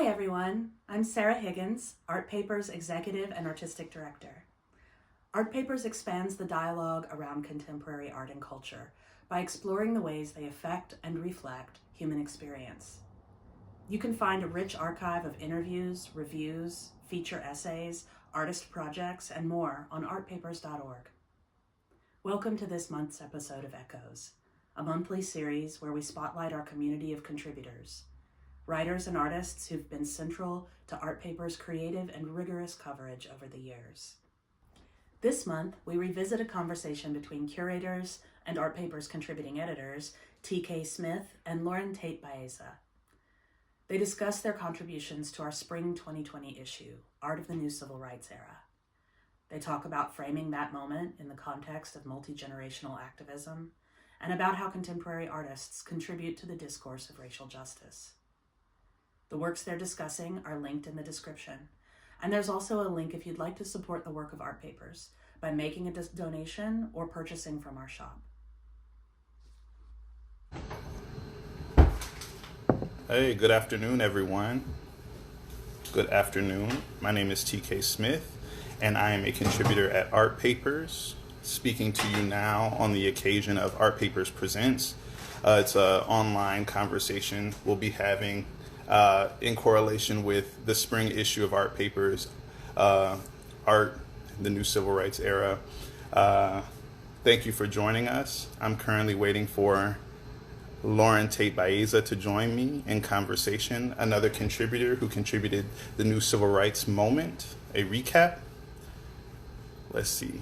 Hi everyone, I'm Sarah Higgins, Art Papers Executive and Artistic Director. Art Papers expands the dialogue around contemporary art and culture by exploring the ways they affect and reflect human experience. You can find a rich archive of interviews, reviews, feature essays, artist projects, and more on artpapers.org. Welcome to this month's episode of Echoes, a monthly series where we spotlight our community of contributors, writers and artists who've been central to Art Papers' creative and rigorous coverage over the years. This month, we revisit a conversation between curators and Art Papers' contributing editors, T.K. Smith and Tate Baeza. They discuss their contributions to our spring 2020 issue, Art of the New Civil Rights Era. They talk about framing that moment in the context of multi-generational activism and about how contemporary artists contribute to the discourse of racial justice. The works they're discussing are linked in the description, and there's also a link if you'd like to support the work of Art Papers by making a donation or purchasing from our shop. Hey, good afternoon, everyone. Good afternoon. My name is T.K. Smith, and I am a contributor at Art Papers, speaking to you now on the occasion of Art Papers Presents. It's an online conversation we'll be having in correlation with the spring issue of Art Papers, Art, the New Civil Rights Era. Thank you for joining us. I'm currently waiting for Tate Baeza to join me in conversation, another contributor who contributed the New Civil Rights Moment, a recap. Let's see.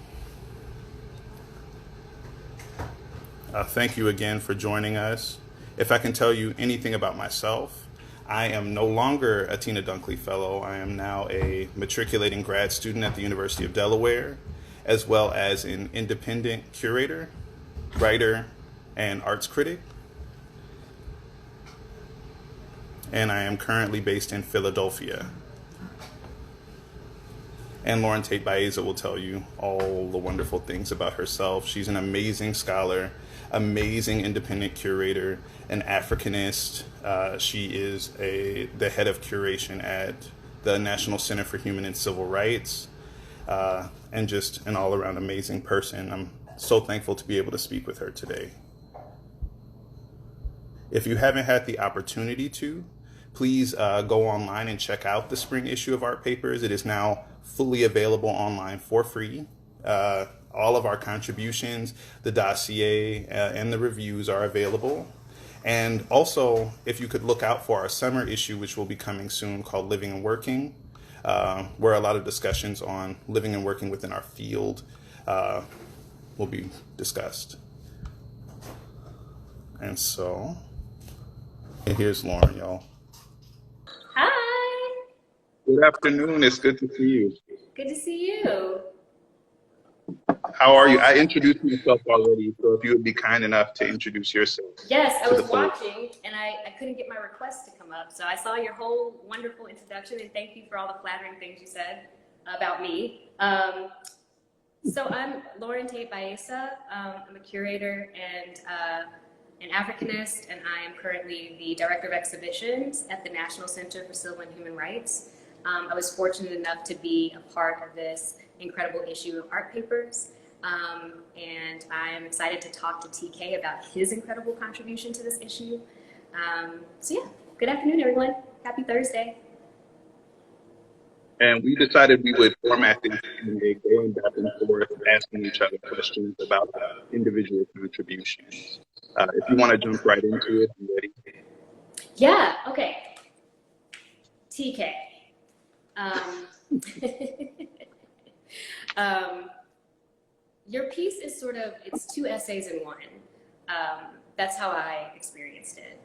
Thank you again for joining us. If I can tell you anything about myself, I am no longer a Tina Dunkley Fellow. I am now a matriculating grad student at the University of Delaware, as well as an independent curator, writer, and arts critic. And I am currently based in Philadelphia. And Tate Baeza will tell you all the wonderful things about herself. She's an amazing scholar, amazing independent curator, an Africanist. She is the head of curation at the National Center for Human and Civil Rights, and just an all-around amazing person. I'm so thankful to be able to speak with her today. If you haven't had the opportunity to, please go online and check out the spring issue of Art Papers. It is now fully available online for free. All of our contributions, the dossier, and the reviews are available. And also, if you could look out for our summer issue, which will be coming soon, called Living and Working, where a lot of discussions on living and working within our field will be discussed. And so, here's Lauren, y'all. Hi. Good afternoon. It's good to see you. Good to see you. How are you? I introduced myself already, so if you would be kind enough to introduce yourself. Yes, I was watching, and I couldn't get my request to come up, so I saw your whole wonderful introduction, and thank you for all the flattering things you said about me. So I'm Tate Baeza. I'm a curator and an Africanist, and I am currently the Director of Exhibitions at the National Center for Civil and Human Rights. I was fortunate enough to be a part of this incredible issue of Art Papers, and I'm excited to talk to TK about his incredible contribution to this issue. So yeah, good afternoon, everyone. Happy Thursday. And we decided we would format this going back and forth, asking each other questions about individual contributions. If you want to jump right into it, I'm ready. Yeah, okay. TK. Your piece is it's two essays in one. That's how I experienced it.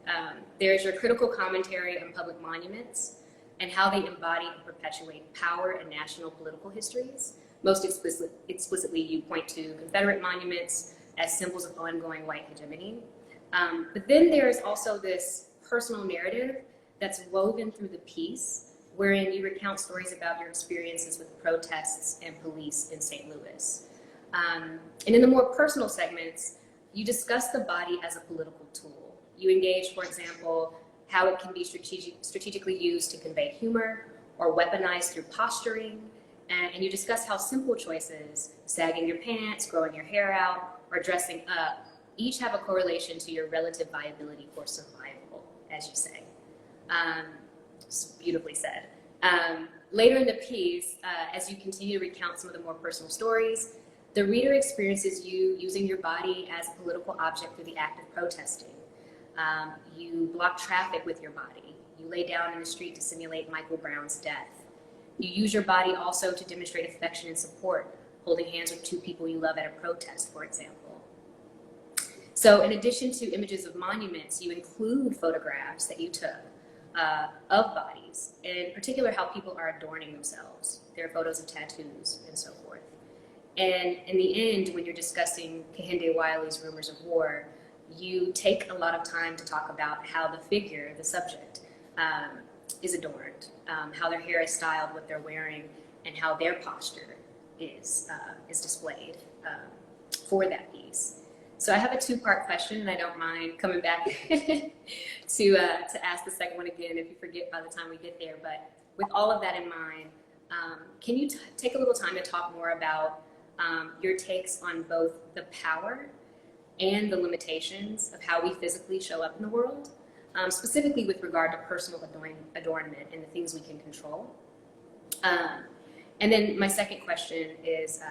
There's your critical commentary on public monuments and how they embody and perpetuate power and national political histories. Most explicitly, you point to Confederate monuments as symbols of ongoing white hegemony. But then there's also this personal narrative that's woven through the piece, wherein you recount stories about your experiences with protests and police in St. Louis. And in the more personal segments, you discuss the body as a political tool. You engage, for example, how it can be strategically used to convey humor or weaponized through posturing. And you discuss how simple choices, sagging your pants, growing your hair out, or dressing up, each have a correlation to your relative viability for survival, as you say. Beautifully said. Later in the piece, as you continue to recount some of the more personal stories, the reader experiences you using your body as a political object through the act of protesting. You block traffic with your body. You lay down in the street to simulate Michael Brown's death. You use your body also to demonstrate affection and support, holding hands with two people you love at a protest, for example. So in addition to images of monuments, you include photographs that you took of bodies, in particular how people are adorning themselves. There are photos of tattoos and so forth. And in the end, when you're discussing Kehinde Wiley's Rumors of War, you take a lot of time to talk about how the figure, the subject, is adorned, how their hair is styled, what they're wearing, and how their posture is displayed for that piece. So I have a two-part question, and I don't mind coming back to ask the second one again if you forget by the time we get there. But with all of that in mind, can you take a little time to talk more about your takes on both the power and the limitations of how we physically show up in the world, specifically with regard to personal adornment and the things we can control? And then my second question is,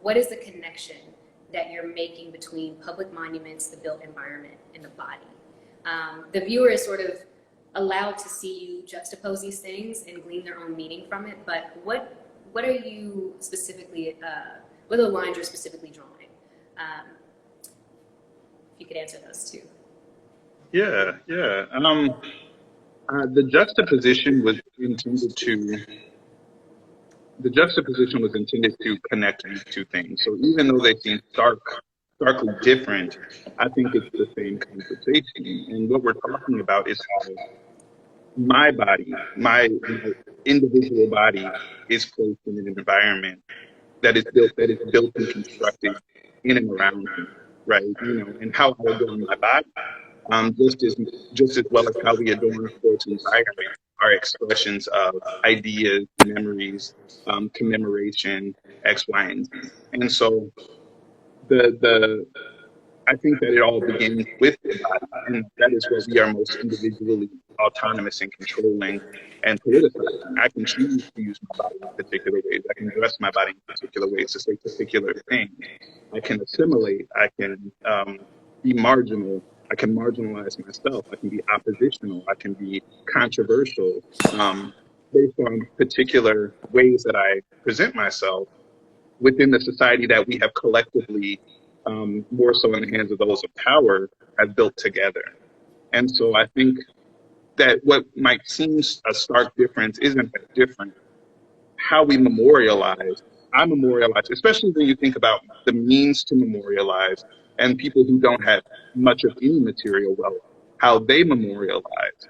what is the connection that you're making between public monuments, the built environment, and the body? The viewer is sort of allowed to see you juxtapose these things and glean their own meaning from it, but what are you specifically, what are the lines you're specifically drawing? If you could answer those two. Yeah. The juxtaposition was intended to connect these two things. So even though they seem starkly different, I think it's the same conversation. And what we're talking about is how my body, my individual body, is placed in an environment that is built and constructed in and around me, right? And how I adorn my body, just as well as how we adorn, of course, environment, are expressions of ideas, memories, commemoration, X, Y, and Z. And so I think that it all begins with the body, and that is where we are most individually autonomous and controlling and politicizing. I can choose to use my body in particular ways. I can dress my body in particular ways to say particular things. I can assimilate. I can be marginal. I can marginalize myself. I can be oppositional. I can be controversial based on particular ways that I present myself within the society that we have collectively, more so in the hands of those of power, have built together. And so I think that what might seem a stark difference isn't that different. How we memorialize, I memorialize, especially when you think about the means to memorialize and people who don't have much of any material wealth, how they memorialize,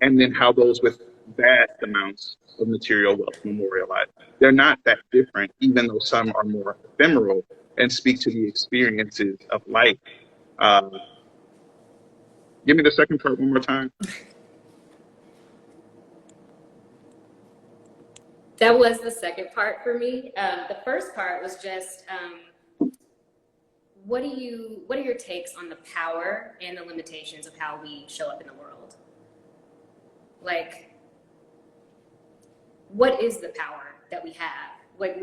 and then how those with vast amounts of material wealth memorialize. They're not that different, even though some are more ephemeral and speak to the experiences of life. Give me the second part one more time. That was the second part for me. The first part was just, what are your takes on the power and the limitations of how we show up in the world? Like, what is the power that we have? Like,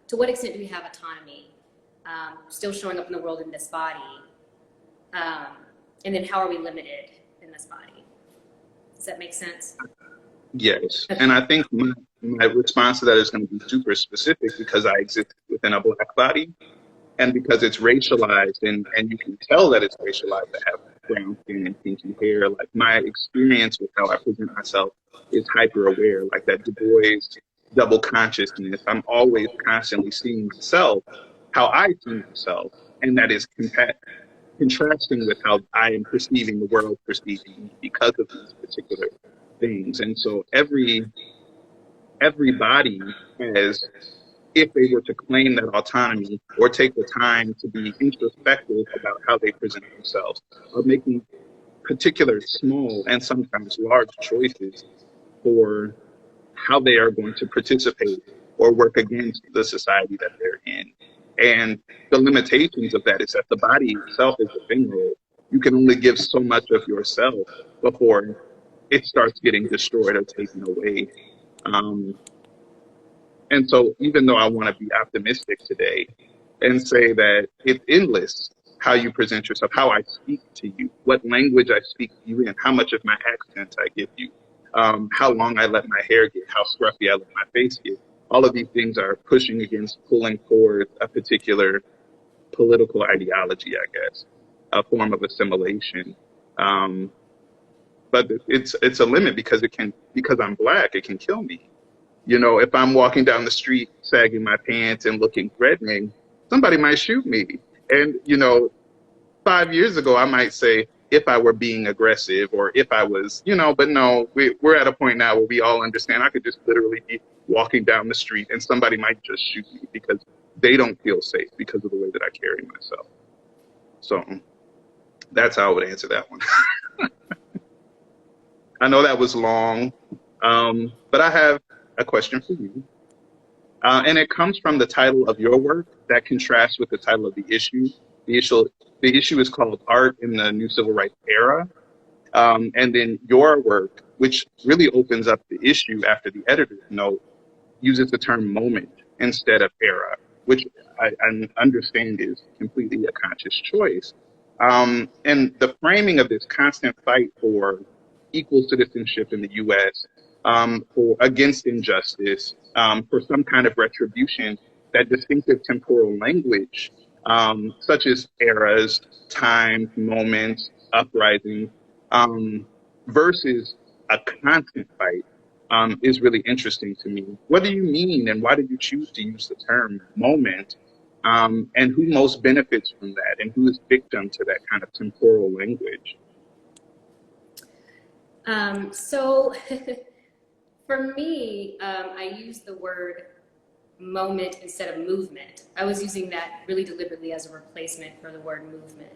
to what extent do we have autonomy, still showing up in the world in this body? And then how are we limited in this body? Does that make sense? Yes. And I think my response to that is going to be super specific because I exist within a Black body and because it's racialized and you can tell that it's racialized to have brown skin and pinky hair. Like my experience with how I present myself is hyper aware, like that Du Bois double consciousness. I'm always constantly seeing myself, how I see myself, and that is contrasting with how I am perceiving the world perceiving me because of these particular things. And so every body has, if they were to claim that autonomy or take the time to be introspective about how they present themselves, or making particular small and sometimes large choices for how they are going to participate or work against the society that they're in. And the limitations of that is that the body itself is ephemeral. You can only give so much of yourself before it starts getting destroyed or taken away. Um, and so even though I want to be optimistic today and say that it's endless how you present yourself, how I speak to you, what language I speak to you in, how much of my accent I give you, how long I let my hair get, how scruffy I let my face get. All of these things are pushing against, pulling towards a particular political ideology, I guess, a form of assimilation. But it's a limit because because I'm Black, it can kill me. You know, if I'm walking down the street sagging my pants and looking threatening, somebody might shoot me. And, you know, 5 years ago, I might say, if I were being aggressive or if I was, you know, but no, we're at a point now where we all understand I could just literally be walking down the street and somebody might just shoot me because they don't feel safe because of the way that I carry myself. So that's how I would answer that one. I know that was long, but I have a question for you. And it comes from the title of your work that contrasts with the title of the issue. The issue is called Art in the New Civil Rights Era. And then your work, which really opens up the issue after the editor's note, uses the term moment instead of era, which I understand is completely a conscious choice. And the framing of this constant fight for equal citizenship in the U.S., for against injustice, for some kind of retribution, that distinctive temporal language, such as eras, times, moments, uprisings, versus a constant fight, is really interesting to me. What do you mean, and why did you choose to use the term moment? And who most benefits from that, and who is victim to that kind of temporal language? So for me, I use the word moment instead of movement. I was using that really deliberately as a replacement for the word movement.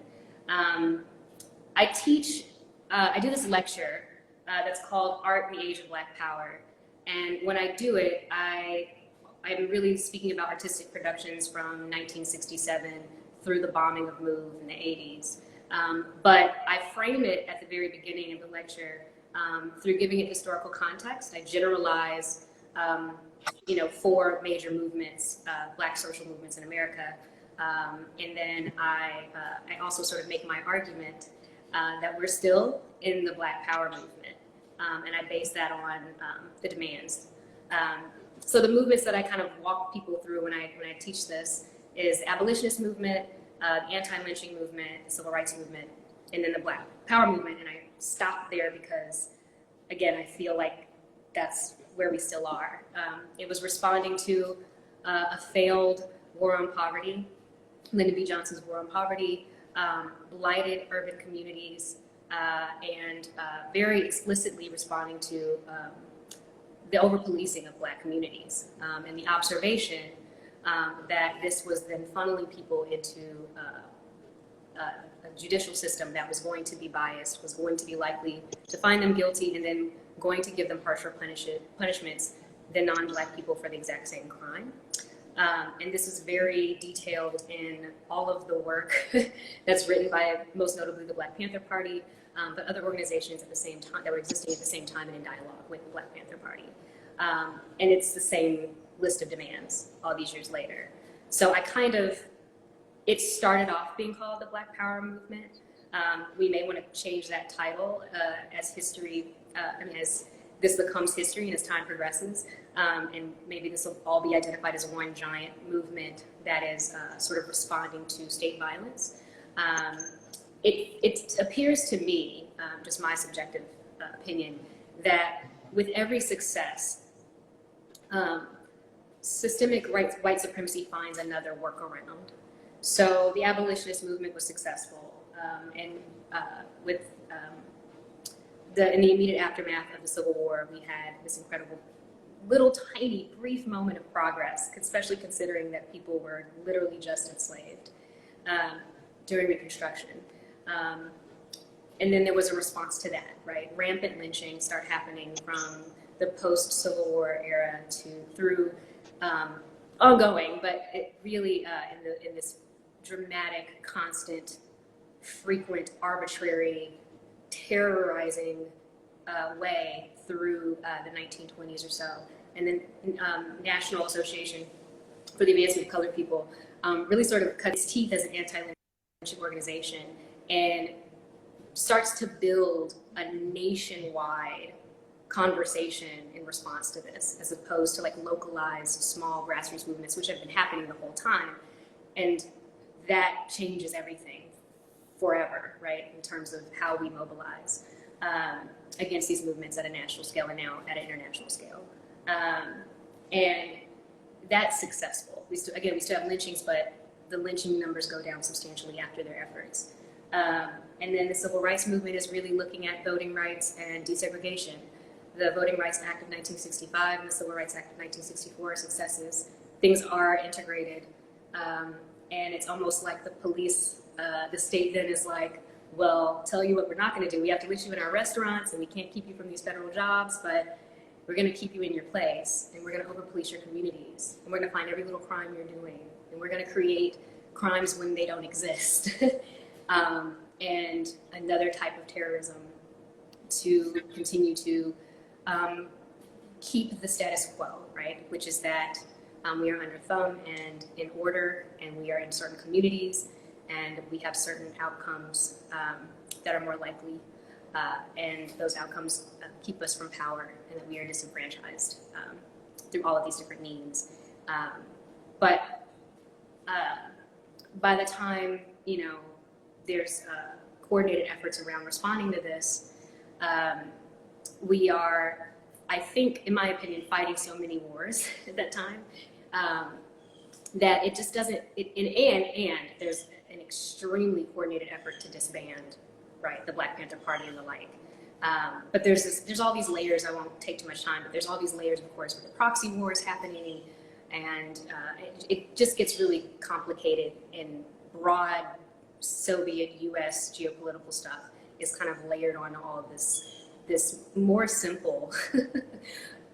I teach, I do this lecture that's called Art in the Age of Black Power. And when I do it, I'm really speaking about artistic productions from 1967 through the bombing of MOVE in the 80s. But I frame it at the very beginning of the lecture through giving it historical context. I generalize, four major movements, Black social movements in America. And then I also sort of make my argument that we're still in the Black Power movement. And I base that on the demands. So the movements that I kind of walk people through when I teach this is the abolitionist movement, the anti-lynching movement, the civil rights movement, and then the Black Power movement. And I stop there because, again, I feel like that's where we still are. It was responding to a failed war on poverty, Lyndon B. Johnson's war on poverty, blighted urban communities, and very explicitly responding to the over-policing of Black communities, and the observation that this was then funneling people into a judicial system that was going to be biased, was going to be likely to find them guilty, and then going to give them harsher punishments than non-Black people for the exact same crime. And this is very detailed in all of the work that's written by, most notably, the Black Panther Party, but other organizations at the same time that were existing at the same time and in dialogue with the Black Panther Party. And it's the same list of demands all these years later. So it started off being called the Black Power Movement. We may want to change that title as history, as this becomes history and as time progresses. And maybe this will all be identified as one giant movement that is sort of responding to state violence. It appears to me, just my subjective opinion, that with every success, systemic white supremacy finds another workaround. So the abolitionist movement was successful, and in the immediate aftermath of the Civil War, we had this incredible little tiny brief moment of progress, especially considering that people were literally just enslaved during Reconstruction. And then there was a response to that, right? Rampant lynching started happening from the post-Civil War era through ongoing, but it really in this dramatic, constant, frequent, arbitrary, terrorizing way through the 1920s or so. And then National Association for the Advancement of Colored People really sort of cut its teeth as an anti-lynching organization and starts to build a nationwide conversation in response to this, as opposed to like localized small grassroots movements, which have been happening the whole time. And that changes everything forever, right, in terms of how we mobilize against these movements at a national scale and now at an international scale. And that's successful. We still have lynchings, but the lynching numbers go down substantially after their efforts. And then the civil rights movement is really looking at voting rights and desegregation. The Voting Rights Act of 1965 and the Civil Rights Act of 1964 are successes. Things are integrated. And it's almost like the police, the state then is like, well, tell you what we're not going to do. We have to lynch you in our restaurants and we can't keep you from these federal jobs, but we're going to keep you in your place and we're going to over-police your communities and we're going to find every little crime you're doing and we're going to create crimes when they don't exist. And another type of terrorism to continue to keep the status quo, right? Which is that we are under thumb and in order, and we are in certain communities, and we have certain outcomes that are more likely, and those outcomes keep us from power, and that we are disenfranchised through all of these different means. But by the time, there's coordinated efforts around responding to this, we are, I think, in my opinion, fighting so many wars at that time that it just doesn't, and there's an extremely coordinated effort to disband, right, the Black Panther Party and the like. But there's all these layers. I won't take too much time, but there's all these layers, of course, with the proxy wars happening, and it just gets really complicated, and broad Soviet U.S. geopolitical stuff is kind of layered on all of this more simple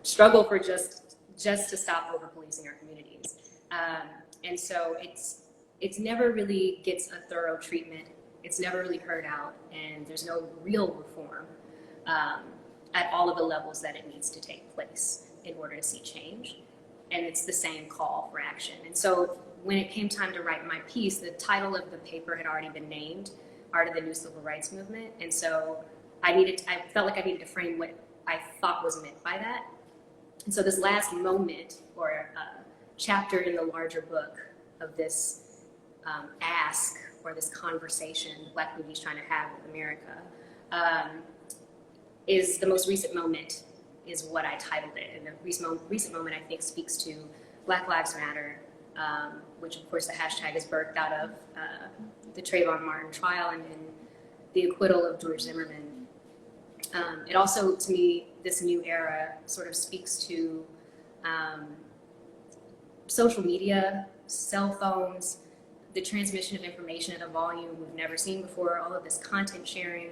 struggle for just to stop over policing our communities. And so it's never really gets a thorough treatment. It's never really heard out, and there's no real reform at all of the levels that it needs to take place in order to see change. And it's the same call for action. And so when it came time to write my piece, the title of the paper had already been named, Art of the New Civil Rights Movement. And so I felt like I needed to frame what I thought was meant by that. And so this last moment, or chapter in the larger book of this ask, or this conversation Black communities trying to have with America, is the most recent moment, is what I titled it. And the recent moment, I think, speaks to Black Lives Matter, which of course the hashtag is birthed out of the Trayvon Martin trial and the acquittal of George Zimmerman. It also, to me, this new era sort of speaks to social media, cell phones, the transmission of information at a volume we've never seen before. All of this content sharing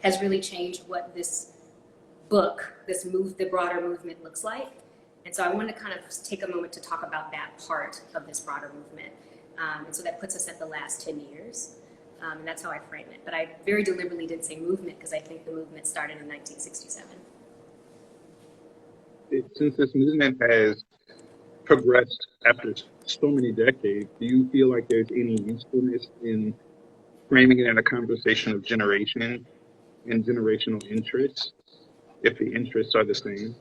has really changed what this book, the broader movement looks like. And so I wanted to kind of take a moment to talk about that part of this broader movement. And so that puts us at the last 10 years. And that's how I frame it. But I very deliberately didn't say movement because I think the movement started in 1967. Since this movement has progressed after so many decades, do you feel like there's any usefulness in framing it in a conversation of generation and generational interests, if the interests are the same?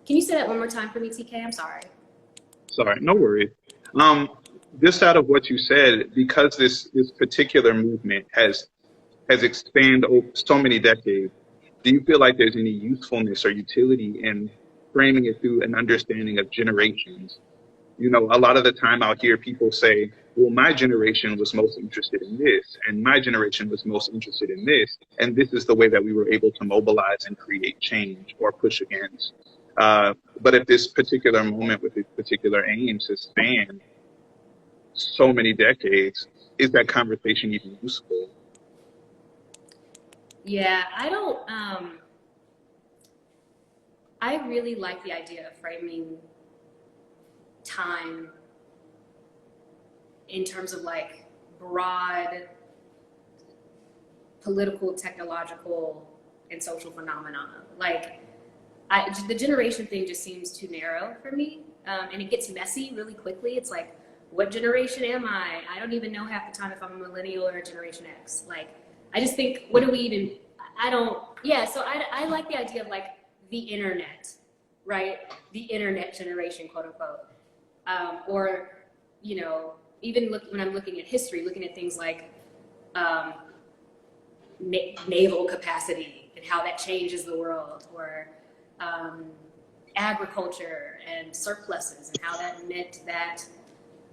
Can you say that one more time for me, TK? I'm sorry. Sorry, no worries. Just out of what you said, because this particular movement has expanded over so many decades, do you feel like there's any usefulness or utility in framing it through an understanding of generations? A lot of the time I'll hear people say, well, my generation was most interested in this, and my generation was most interested in this, and this is the way that we were able to mobilize and create change or push against. But if this particular moment with this particular aim to span so many decades, is that conversation even useful? Yeah, I don't, I really like the idea of framing time in terms of like broad political, technological, and social phenomena. Like, the generation thing just seems too narrow for me, and it gets messy really quickly. It's like, what generation am I? I don't even know half the time if I'm a millennial or a Generation X. Like, I just think, what do we even? I don't. Yeah. So I like the idea of like the internet, right? The internet generation, quote unquote, or you know, even when I'm looking at history, looking at things like naval capacity and how that changes the world, or agriculture and surpluses and how that meant that,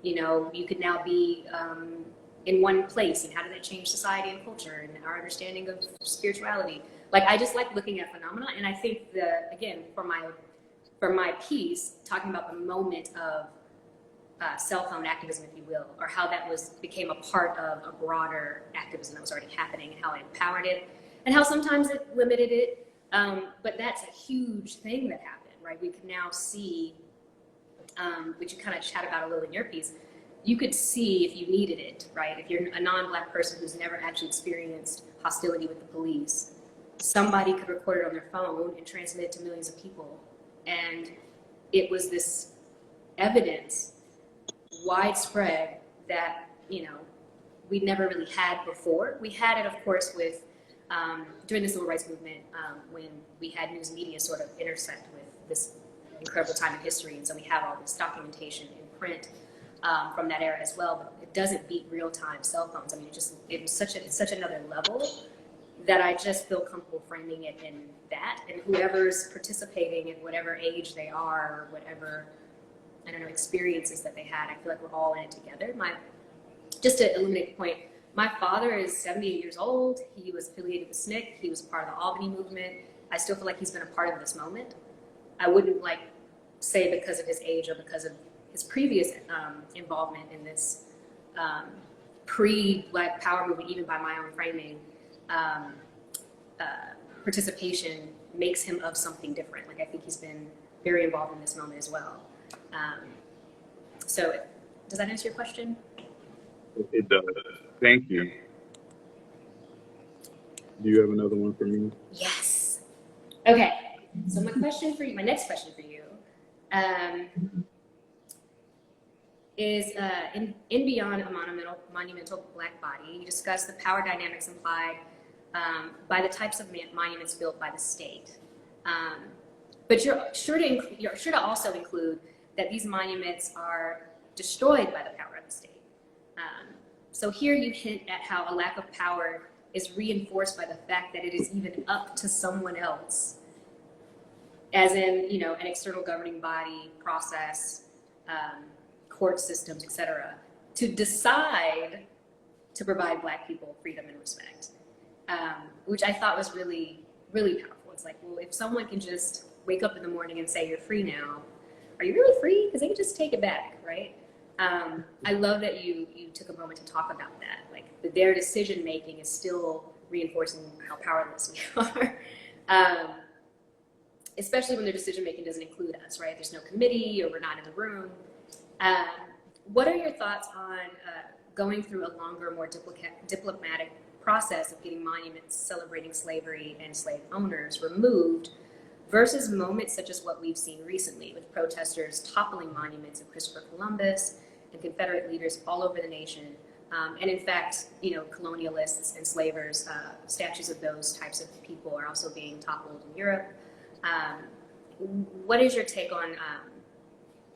you know, you could now be in one place, and how did that change society and culture and our understanding of spirituality. Like, I just like looking at phenomena, and I think that, again, for my piece, talking about the moment of cell phone activism, if you will, or how that became a part of a broader activism that was already happening, and how it empowered it, and how sometimes it limited it. But that's a huge thing that happened, right? We can now see, which you kind of chat about a little in your piece, you could see if you needed it, right? If you're a non-Black person who's never actually experienced hostility with the police, somebody could record it on their phone and transmit it to millions of people. And it was this evidence, widespread, that, you know, we never really had before. We had it, of course, with during the civil rights movement, when we had news media sort of intersect with this incredible time in history, and so we have all this documentation in print from that era as well. But it doesn't beat real-time cell phones. I mean, it's such another level that I just feel comfortable framing it in that. And whoever's participating at whatever age they are, or whatever, I don't know, experiences that they had, I feel like we're all in it together. Just to eliminate the point, my father is 78 years old. He was affiliated with SNCC. He was a part of the Albany movement. I still feel like he's been a part of this moment. I wouldn't say because of his age or because of his previous involvement in this pre-Black Power movement, even by my own framing, participation makes him of something different. Like, I think he's been very involved in this moment as well. So does that answer your question? It does. Thank you. Do you have another one for me? Yes. Okay. So my next question for you, is in Beyond a Monumental Black Body, you discuss the power dynamics implied by the types of monuments built by the state. But you're sure to also include that these monuments are destroyed by the power of the state. So here you hint at how a lack of power is reinforced by the fact that it is even up to someone else, as in, you know, an external governing body, process, court systems, etc., to decide to provide Black people freedom and respect, which I thought was really, really powerful. It's like, well, if someone can just wake up in the morning and say, you're free now, are you really free? Because they can just take it back, right? I love that you took a moment to talk about that. Like, their decision making is still reinforcing how powerless we are, especially when their decision making doesn't include us, right? There's no committee, or we're not in the room. What are your thoughts on going through a longer, more diplomatic process of getting monuments celebrating slavery and slave owners removed, versus moments such as what we've seen recently with protesters toppling monuments of Christopher Columbus and Confederate leaders all over the nation, and in fact, you know, colonialists, enslavers, statues of those types of people are also being toppled in Europe. What is your take on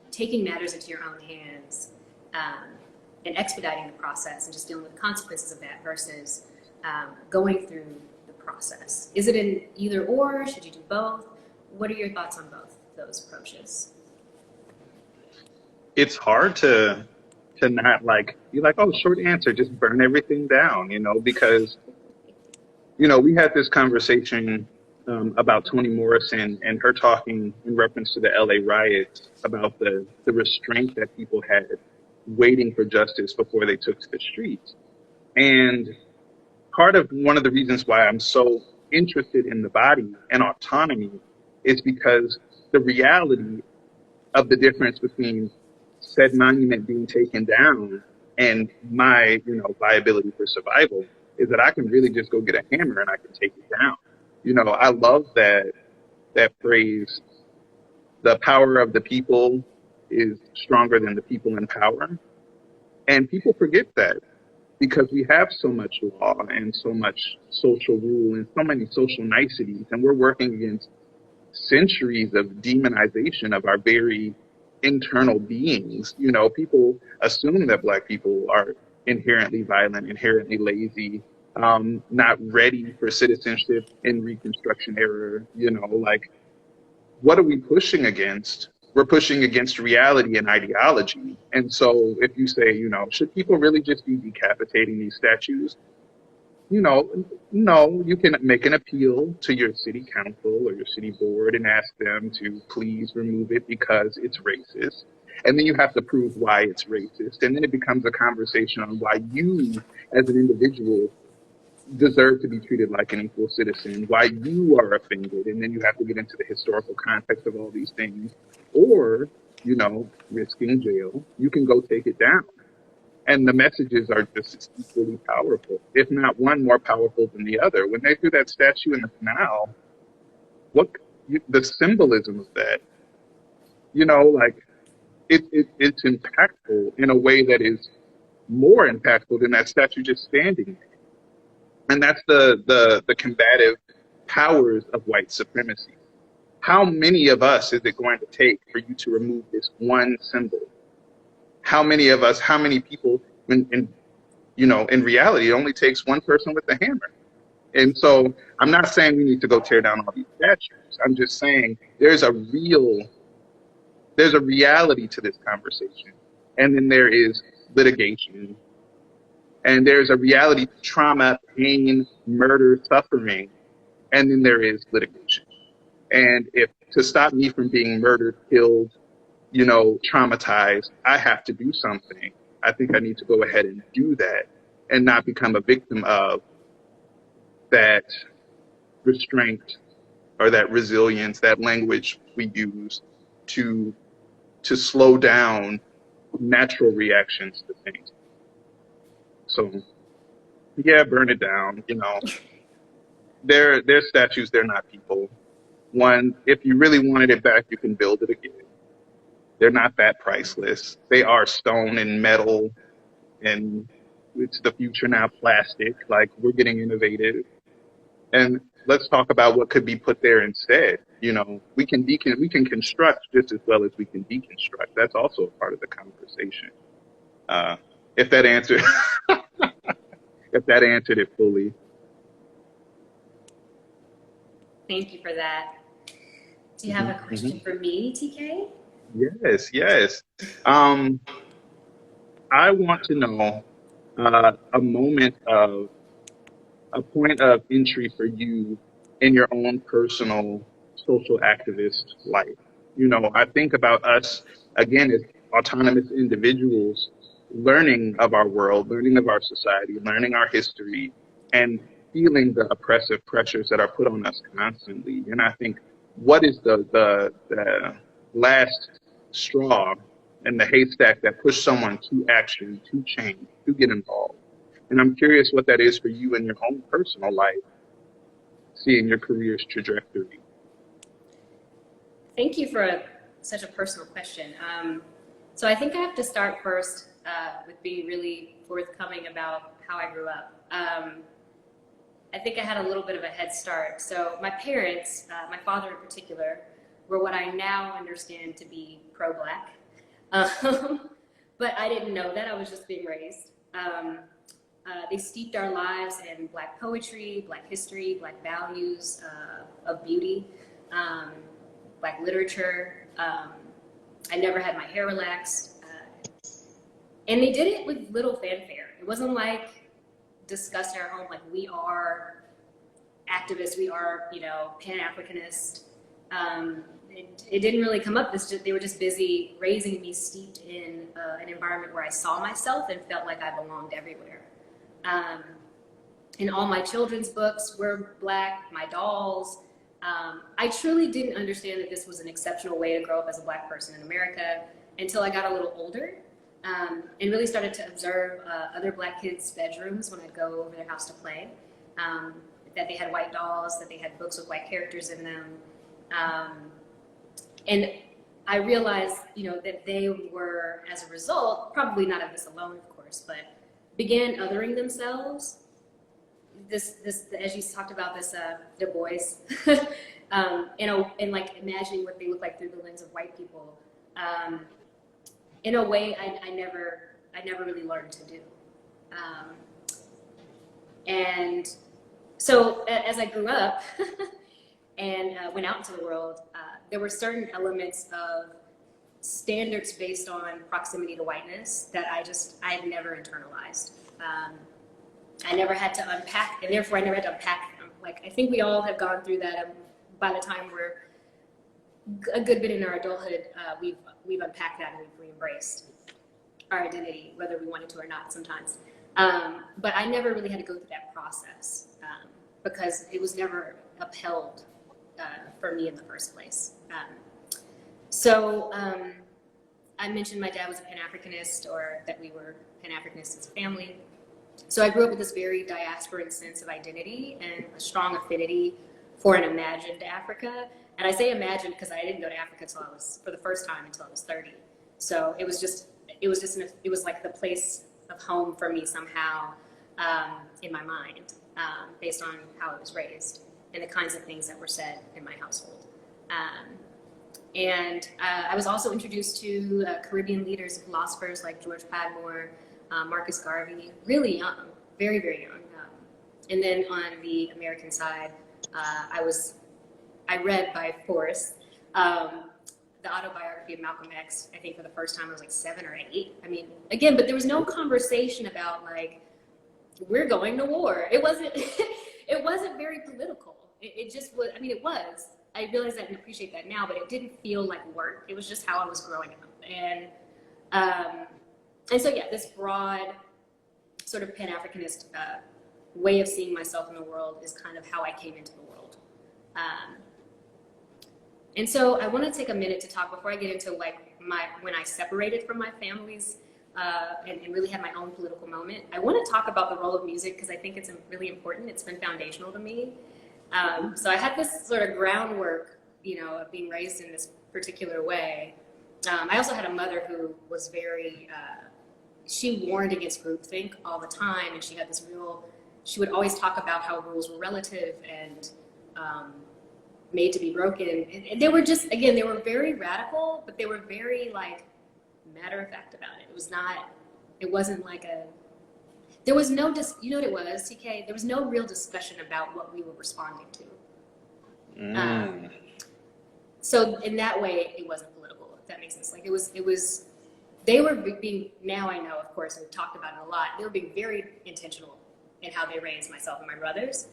taking matters into your own hands and expediting the process and just dealing with the consequences of that versus going through the process? Is it an either or? Should you do both? What are your thoughts on both those approaches? It's hard to not you're like, oh, short answer, just burn everything down, you know, because, you know, we had this conversation about Toni Morrison and her talking in reference to the LA riots about the restraint that people had waiting for justice before they took to the streets. And part of one of the reasons why I'm so interested in the body and autonomy is because the reality of the difference between said monument being taken down and my, viability for survival is that I can really just go get a hammer and I can take it down. I love that phrase, the power of the people is stronger than the people in power. And people forget that because we have so much law and so much social rule and so many social niceties, and we're working against centuries of demonization of our very internal beings. People assume that Black people are inherently violent, inherently lazy, not ready for citizenship in Reconstruction era. Like, what are we pushing against? We're pushing against reality and ideology. And so if you say, should people really just be decapitating these statues? No, you can make an appeal to your city council or your city board and ask them to please remove it because it's racist. And then you have to prove why it's racist. And then it becomes a conversation on why you, as an individual, deserve to be treated like an equal citizen, why you are offended. And then you have to get into the historical context of all these things. Or, risking jail, you can go take it down. And the messages are just equally powerful, if not one more powerful than the other. When they threw that statue in the canal, the symbolism of that, it's impactful in a way that is more impactful than that statue just standing there. And that's the combative powers of white supremacy. How many of us is it going to take for you to remove this one symbol? How many of us, how many people, in reality, it only takes one person with a hammer. And so I'm not saying we need to go tear down all these statues. I'm just saying there's a reality to this conversation. And then there is litigation. And there's a reality to trauma, pain, murder, suffering. And then there is litigation. And if to stop me from being murdered, killed, traumatized, I have to do something. I think I need to go ahead and do that and not become a victim of that restraint or that resilience, that language we use to slow down natural reactions to things. So, yeah, burn it down. They're statues, they're not people. One, if you really wanted it back, you can build it again. They're not that priceless. They are stone and metal, and it's the future now, plastic. Like, we're getting innovative. And let's talk about what could be put there instead. We can construct just as well as we can deconstruct. That's also a part of the conversation. If that answered it fully. Thank you for that. Do you have a question for me, TK? Yes. I want to know a point of entry for you in your own personal social activist life. I think about us, again, as autonomous individuals, learning of our world, learning of our society, learning our history, and feeling the oppressive pressures that are put on us constantly. And I think, what is the last straw in the haystack that pushed someone to action, to change, to get involved? And I'm curious what that is for you in your own personal life, seeing your career's trajectory. Thank you for such a personal question. So I think I have to start first with being really forthcoming about how I grew up. I think I had a little bit of a head start. So my parents, my father in particular, were what I now understand to be pro-Black. But I didn't know that. I was just being raised. They steeped our lives in Black poetry, Black history, Black values of beauty, Black literature. I never had my hair relaxed. And they did it with little fanfare. It wasn't like discussed in our home, like, we are activists, we are, Pan-Africanist. It didn't really come up. They were just busy raising me steeped in an environment where I saw myself and felt like I belonged everywhere. And all my children's books were Black, my dolls. I truly didn't understand that this was an exceptional way to grow up as a Black person in America until I got a little older, and really started to observe other Black kids' bedrooms when I'd go over their house to play, that they had white dolls, that they had books with white characters in them. And I realized, that they were, as a result, probably not of this alone, of course, but began othering themselves. This, as you talked about, this Du Bois, and like imagining what they look like through the lens of white people, in a way I never really learned to do. And so as I grew up and went out into the world, there were certain elements of standards based on proximity to whiteness that I had never internalized. I never had to unpack, and therefore I never had to unpack them. Like, I think we all have gone through that. By the time we're a good bit in our adulthood, we've unpacked that and we've re-embraced our identity, whether we wanted to or not sometimes. But I never really had to go through that process because it was never upheld for me in the first place. So I mentioned my dad was a Pan-Africanist, or that we were Pan-Africanists as a family. So I grew up with this very diasporan sense of identity and a strong affinity for an imagined Africa. And I say imagined because I didn't go to Africa for the first time until I was 30. So it was like the place of home for me somehow in my mind, based on how I was raised and the kinds of things that were said in my household. And I was also introduced to Caribbean leaders and philosophers like George Padmore, Marcus Garvey, really young, very, very young. And then on the American side, I read by force the autobiography of Malcolm X, I think for the first time I was like 7 or 8. I mean, again, but there was no conversation about like, we're going to war. It wasn't, it wasn't very political. It just was, I mean, it was. I realize that and appreciate that now, but it didn't feel like work. It was just how I was growing up. And so, yeah, this broad sort of Pan-Africanist way of seeing myself in the world is kind of how I came into the world. And so I want to take a minute to talk before I get into like when I separated from my family's and really had my own political moment. I want to talk about the role of music because I think it's really important. It's been foundational to me. So I had this sort of groundwork, of being raised in this particular way. I also had a mother who was very, she warned against groupthink all the time, and she had this she would always talk about how rules were relative and made to be broken. And they were just, again, they were very radical, but they were very like matter of fact about it. It wasn't like there was no, you know what it was, TK? There was no real discussion about what we were responding to. So in that way, it wasn't political, if that makes sense. Like they were being, now I know, of course, we've talked about it a lot, they were being very intentional in how they raised myself and my brothers.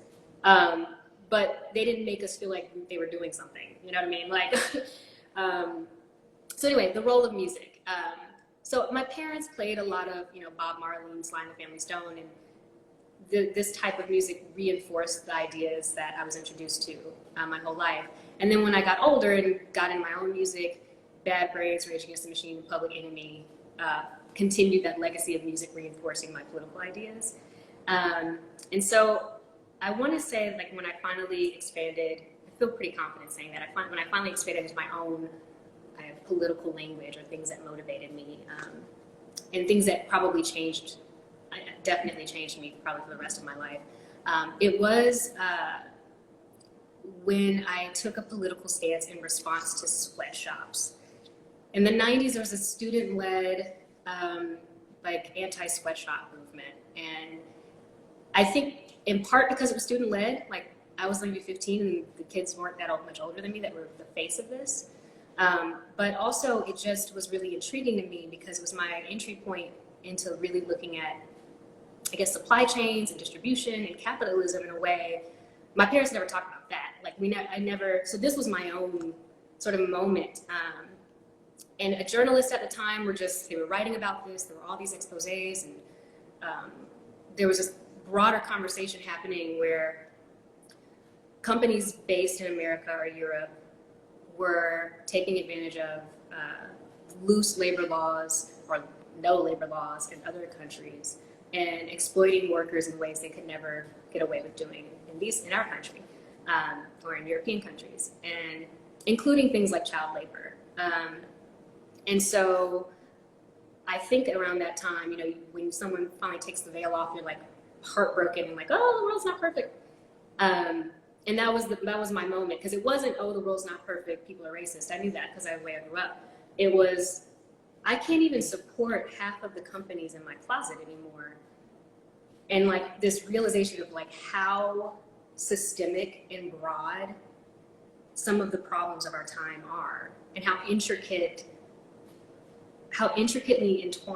But they didn't make us feel like they were doing something, you know what I mean? Like, so anyway, the role of music. So my parents played a lot of, Bob Marley and Sly and the Family Stone, and this type of music reinforced the ideas that I was introduced to my whole life. And then when I got older and got in my own music, Bad Brains, Rage Against the Machine, Public Enemy, continued that legacy of music reinforcing my political ideas. And so I want to say, like, when I finally expanded, I feel pretty confident saying that, when I finally expanded into my own political language, or things that motivated me, and things that probably definitely changed me probably for the rest of my life. It was when I took a political stance in response to sweatshops. In the 90s, there was a student-led anti-sweatshop movement. And I think in part because it was student-led, like I was maybe 15 and the kids weren't that much older than me that were the face of this. But also it just was really intriguing to me because it was my entry point into really looking at, I guess, supply chains and distribution and capitalism in a way. My parents never talked about that. Like so this was my own sort of moment. And a journalist at the time they were writing about this. There were all these exposés, and there was this broader conversation happening where companies based in America or Europe were taking advantage of loose labor laws or no labor laws in other countries and exploiting workers in ways they could never get away with doing in our country or in European countries, and including things like child labor. And so I think around that time, when someone finally takes the veil off, you're like heartbroken and like, oh, the world's not perfect. And that was my moment, because it wasn't, oh, the world's not perfect, people are racist. I knew that because of the way I grew up. It was, I can't even support half of the companies in my closet anymore. And like this realization of like how systemic and broad some of the problems of our time are, and how intricately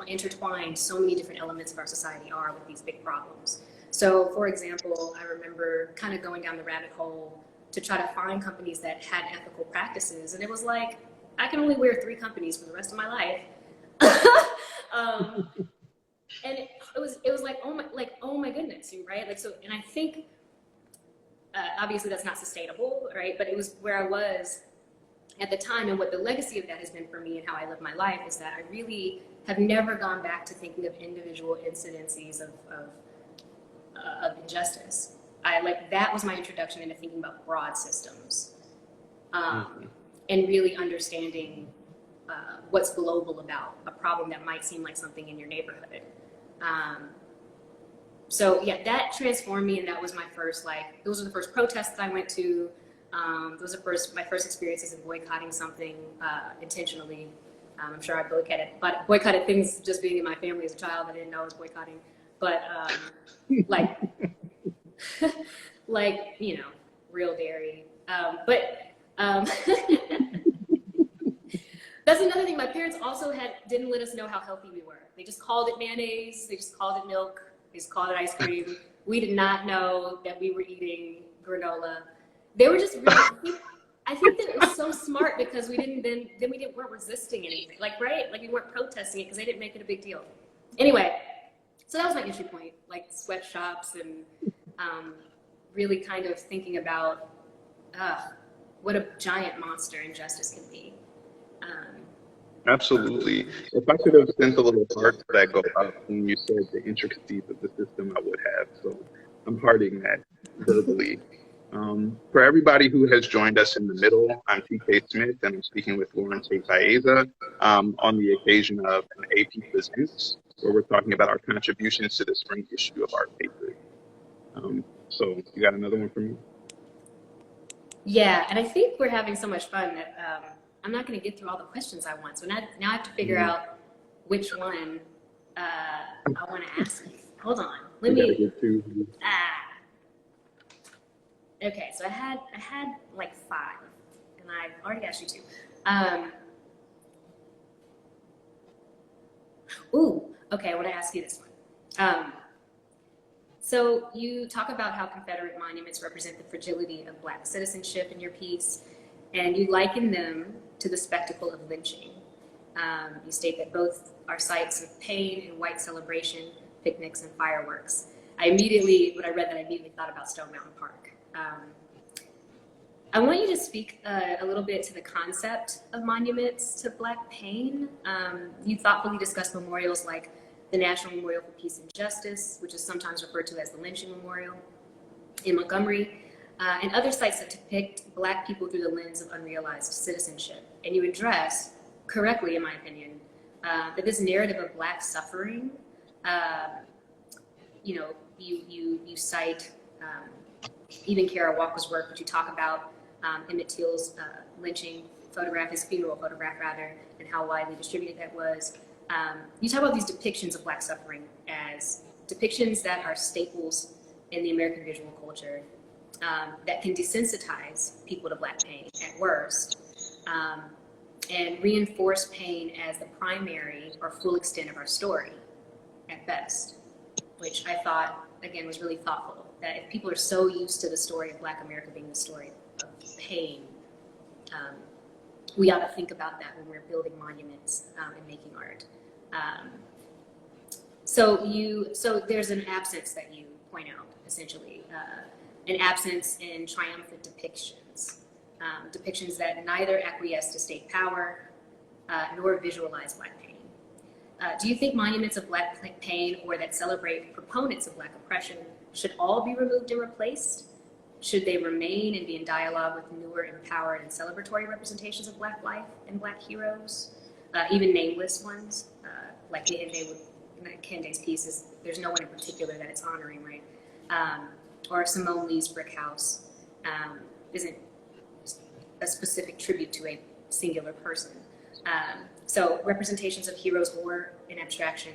intertwined so many different elements of our society are with these big problems. So, for example, I remember kind of going down the rabbit hole to try to find companies that had ethical practices, and it was like, I can only wear 3 companies for the rest of my life. And it was like, oh my goodness, right? Like, so, and I think, obviously that's not sustainable, right? But it was where I was at the time, and what the legacy of that has been for me and how I live my life is that I really have never gone back to thinking of individual incidences of injustice. That was my introduction into thinking about broad systems, and really understanding what's global about a problem that might seem like something in your neighborhood. So yeah, that transformed me, and that was my first, those were the first protests I went to. Those are my first experiences in boycotting something intentionally. I'm sure I boycotted things just being in my family as a child. I didn't know I was boycotting, but real dairy. That's another thing. My parents also didn't let us know how healthy we were. They just called it mayonnaise. They just called it milk. They just called it ice cream. We did not know that we were eating granola. They were just really, I think that it was so smart, because we weren't resisting anything, right? Like we weren't protesting it because they didn't make it a big deal. Anyway, so that was my entry point, like sweatshops, and really kind of thinking about what a giant monster injustice can be. Absolutely. If I could have sent a little heart to that go up when you said the intricacies of the system, I would have. So I'm hearting that verbally. For everybody who has joined us in the middle, I'm TK Smith, and I'm speaking with Tate Baeza on the occasion of an AP Presents, where we're talking about our contributions to the spring issue of Art Papers. So you got another one for me? Yeah, and I think we're having so much fun that I'm not going to get through all the questions I want. So now I have to figure out which one I want to ask you. Hold on. Let me. Okay, so I had like 5, and I've already asked you 2. Okay, I want to ask you this one. So you talk about how Confederate monuments represent the fragility of Black citizenship in your piece, and you liken them to the spectacle of lynching. You state that both are sites of pain and white celebration, picnics and fireworks. When I read that, I immediately thought about Stone Mountain Park. I want you to speak a little bit to the concept of monuments to Black pain. You thoughtfully discuss memorials like the National Memorial for Peace and Justice, which is sometimes referred to as the Lynching Memorial in Montgomery, and other sites that depict Black people through the lens of unrealized citizenship. And you address, correctly in my opinion, that this narrative of Black suffering, you cite even Kara Walker's work, which you talk about Emmett Till's lynching photograph, his funeral photograph rather, and how widely distributed that was. You talk about these depictions of Black suffering as depictions that are staples in the American visual culture that can desensitize people to Black pain at worst, and reinforce pain as the primary or full extent of our story at best, which I thought, again, was really thoughtful. That if people are so used to the story of Black America being the story of pain, we ought to think about that when we're building monuments and making art. So there's an absence that you point out, essentially, an absence in triumphant depictions, depictions that neither acquiesce to state power nor visualize Black pain. Do you think monuments of Black pain or that celebrate proponents of Black oppression should all be removed and replaced? Should they remain and be in dialogue with newer, empowered, and celebratory representations of Black life and Black heroes, even nameless ones, like Kende's piece there's no one in particular that it's honoring, right? Or Simone Lee's Brick House isn't a specific tribute to a singular person. So representations of heroes or in abstraction,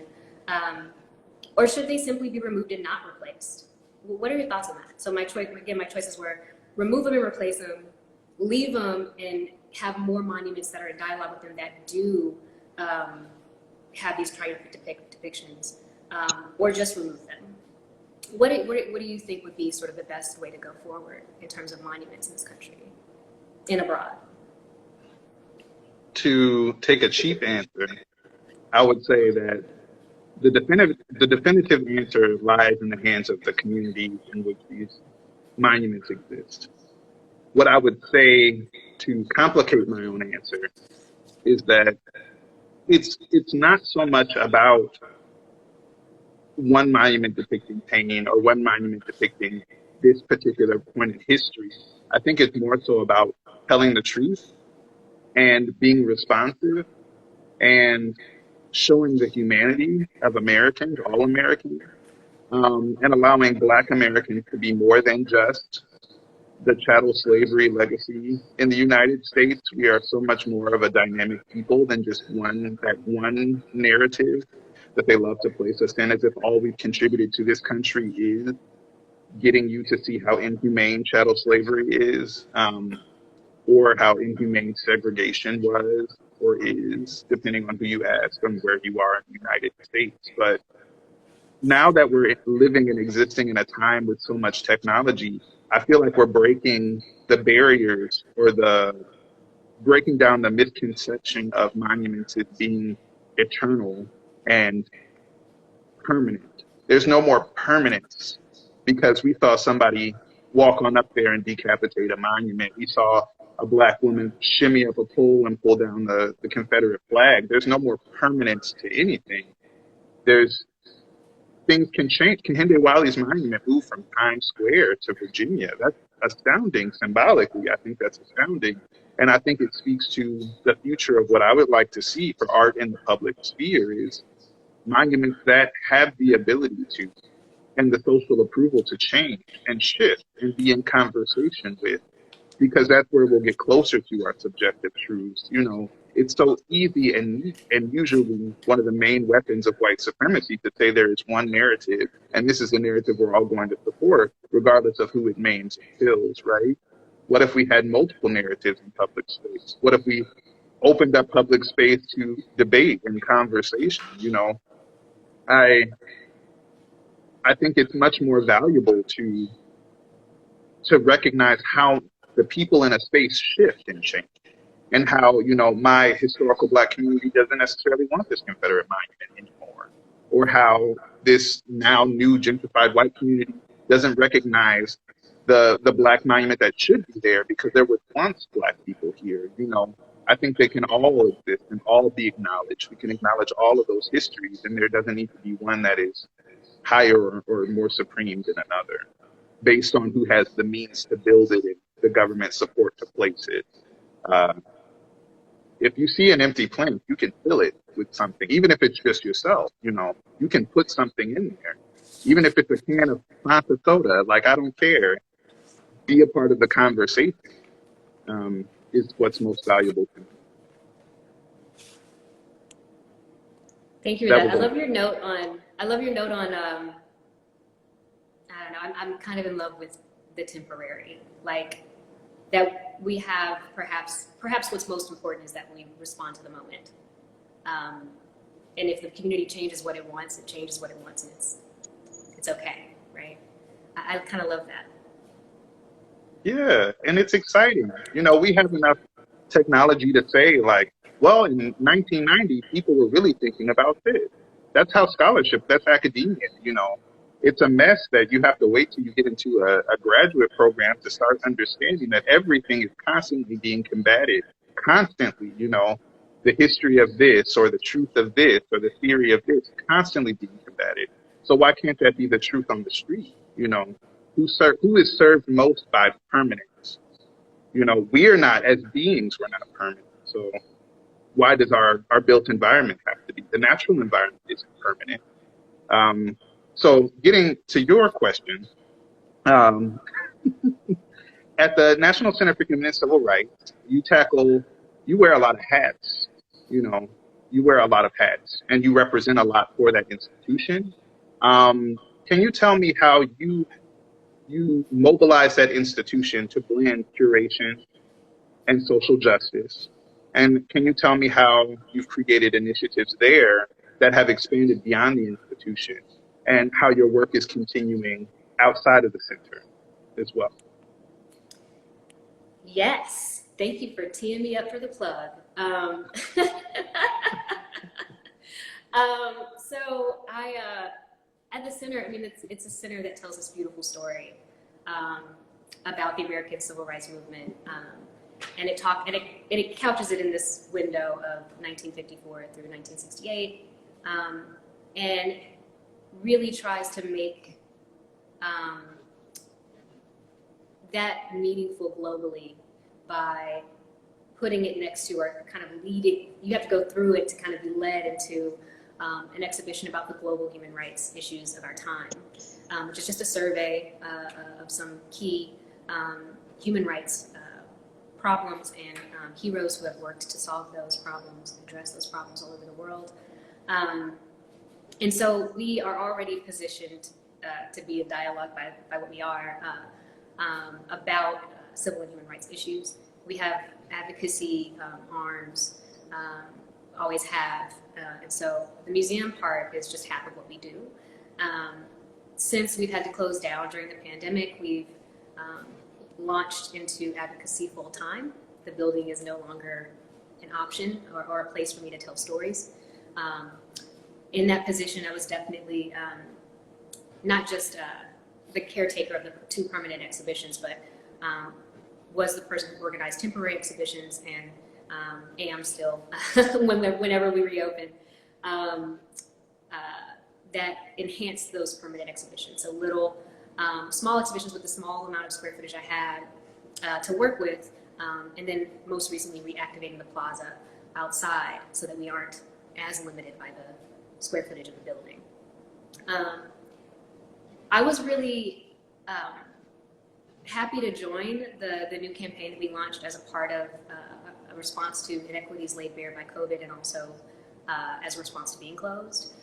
or should they simply be removed and not replaced? What are your thoughts on that? So my choices were remove them and replace them, leave them and have more monuments that are in dialogue with them that do have these triumphant depictions, or just remove them. What do you think would be sort of the best way to go forward in terms of monuments in this country and abroad? To take a cheap answer, I would say that the definitive answer lies in the hands of the communities in which these monuments exist. What I would say to complicate my own answer is that it's not so much about one monument depicting pain or one monument depicting this particular point in history. I think it's more so about telling the truth and being responsive and showing the humanity of Americans, all Americans, and allowing Black Americans to be more than just the chattel slavery legacy. In the United States, we are so much more of a dynamic people than just one narrative that they love to place us in, as if all we've contributed to this country is getting you to see how inhumane chattel slavery is, or how inhumane segregation was or is, depending on who you ask and where you are in the United States. But now that we're living and existing in a time with so much technology, I feel like we're breaking the barriers or breaking down the misconception of monuments as being eternal and permanent. There's no more permanence because we saw somebody walk on up there and decapitate a monument. We saw a Black woman shimmy up a pole and pull down the Confederate flag. There's no more permanence to anything. Things can change. Kehinde Wiley's monument moved from Times Square to Virginia. That's astounding symbolically. I think that's astounding. And I think it speaks to the future of what I would like to see for art in the public sphere is monuments that have the ability to, and the social approval to change and shift and be in conversation with, because that's where we'll get closer to our subjective truths. You know, it's so easy and usually one of the main weapons of white supremacy to say there is one narrative, and this is the narrative we're all going to support, regardless of who it maims and kills, right? What if we had multiple narratives in public space? What if we opened up public space to debate and conversation? You know, I think it's much more valuable to recognize how the people in a space shift and change, and how, you know, my historical Black community doesn't necessarily want this Confederate monument anymore, or how this now new gentrified white community doesn't recognize the Black monument that should be there because there was once Black people here. You know, I think they can all exist and all be acknowledged. We can acknowledge all of those histories, and there doesn't need to be one that is higher or more supreme than another, based on who has the means to build it and the government support to place it. If you see an empty plank, you can fill it with something, even if it's just yourself. You know, you can put something in there, even if it's a can of Fanta soda. Like, I don't care. Be a part of the conversation is what's most valuable to me. Thank you for that. I love your note on. I don't know. I'm kind of in love with the temporary, like that we have perhaps what's most important is that we respond to the moment. And if the community changes what it wants, it changes what it wants, and it's okay, right? I kind of love that. Yeah, and it's exciting. You know, we have enough technology to say, like, well, in 1990, people were really thinking about this. That's how scholarship, that's academia, you know. it's a mess that you have to wait till you get into a graduate program to start understanding that everything is constantly being combated, constantly, the history of this or the truth of this or the theory of this constantly being combated. So why can't that be the truth on the street? Who is served most by permanence? We are not, as beings, we're not permanent. So why does our built environment have to be? The natural environment isn't permanent. So getting to your question, um, at the National Center for Human and Civil Rights, you wear a lot of hats, you wear a lot of hats and you represent a lot for that institution. Can you tell me how you mobilize that institution to blend curation and social justice? And can you tell me how you've created initiatives there that have expanded beyond the institution and how your work is continuing outside of the center as well? Yes, thank you for teeing me up for the plug. So at the center, I mean, it's a center that tells this beautiful story about the American Civil Rights Movement, and it couches it in this window of 1954 through 1968, and really tries to make that meaningful globally by putting it next to or kind of leading. You have to go through it to kind of be led into an exhibition about the global human rights issues of our time, which is just a survey of some key human rights problems and heroes who have worked to solve those problems, address those problems all over the world. And so we are already positioned to be a dialogue by what we are about civil and human rights issues. We have advocacy arms, always have, and so the museum part is just half of what we do. Since we've had to close down during the pandemic, we've launched into advocacy full time. The building is no longer an option or a place for me to tell stories. In that position, I was definitely not just the caretaker of the 2 permanent exhibitions, but was the person who organized temporary exhibitions and am still whenever we reopen, that enhanced those permanent exhibitions. So little small exhibitions with the small amount of square footage I had to work with, and then most recently reactivating the plaza outside so that we aren't as limited by the square footage of the building. I was really happy to join the new campaign that we launched as a part of a response to inequities laid bare by COVID, and also as a response to being closed.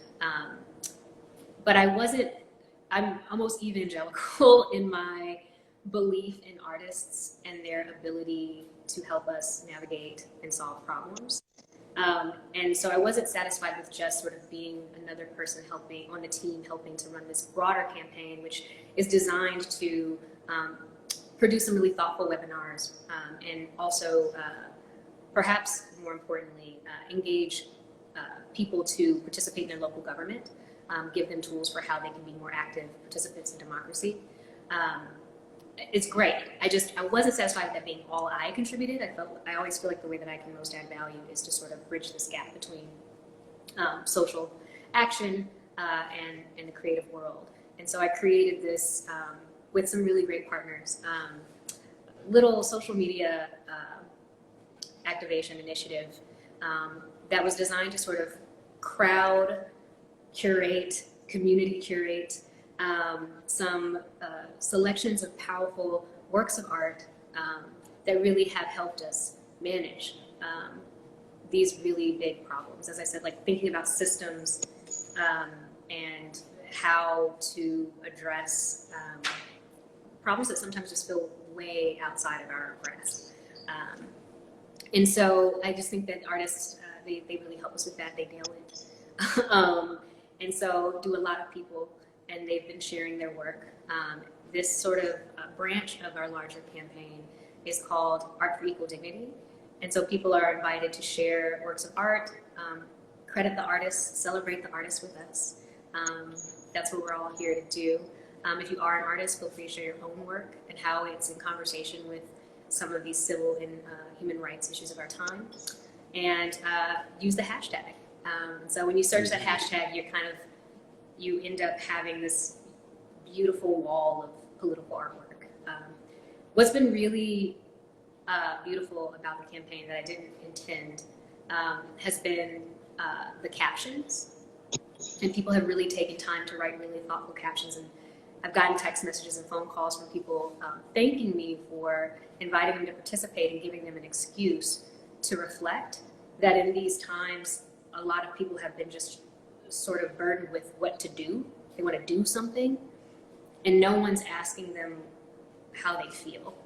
But I'm almost evangelical in my belief in artists and their ability to help us navigate and solve problems. And so I wasn't satisfied with just sort of being another person helping on the team, helping to run this broader campaign, which is designed to produce some really thoughtful webinars, and also, perhaps more importantly, engage people to participate in their local government, give them tools for how they can be more active participants in democracy. It's great. I wasn't satisfied with that being all I contributed. I always feel like the way that I can most add value is to sort of bridge this gap between social action and the creative world. And so I created this with some really great partners, little social media activation initiative that was designed to sort of crowd curate, community curate some selections of powerful works of art that really have helped us manage these really big problems. As I said, like thinking about systems and how to address problems that sometimes just feel way outside of our grasp. And so I just think that artists, they really help us with that. They nail it. And so do a lot of people, and they've been sharing their work. This sort of branch of our larger campaign is called Art for Equal Dignity. And so people are invited to share works of art, credit the artists, celebrate the artists with us, That's what we're all here to do. If you are an artist, feel free to share your own work and how it's in conversation with some of these civil and human rights issues of our time. And use the hashtag. So when you search that hashtag, you end up having this beautiful wall of political artwork. What's been really beautiful about the campaign that I didn't intend has been the captions. And people have really taken time to write really thoughtful captions. And I've gotten text messages and phone calls from people thanking me for inviting them to participate and giving them an excuse to reflect. That in these times, a lot of people have been just sort of burdened with what to do. They want to do something, and no one's asking them how they feel.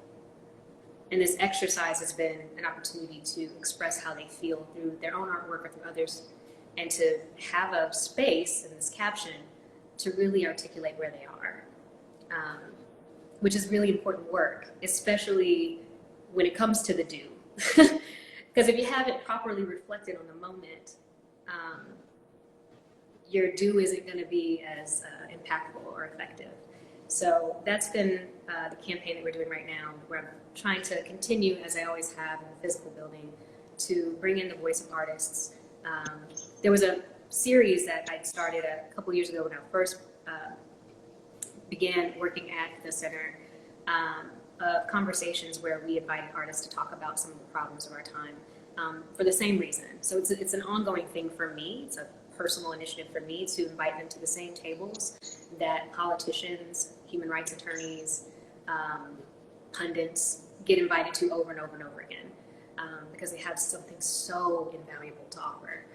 And this exercise has been an opportunity to express how they feel through their own artwork or through others, and to have a space in this caption to really articulate where they are, which is really important work, especially when it comes to the do. Because if you haven't properly reflected on the moment, your do isn't going to be as impactful or effective. So that's been the campaign that we're doing right now, where I'm trying to continue, as I always have in the physical building, to bring in the voice of artists. There was a series that I started a couple years ago when I first began working at the center, of conversations where we invited artists to talk about some of the problems of our time for the same reason. So it's an ongoing thing for me. It's a personal initiative for me to invite them to the same tables that politicians, human rights attorneys, pundits get invited to over and over and over again, because they have something so invaluable to offer.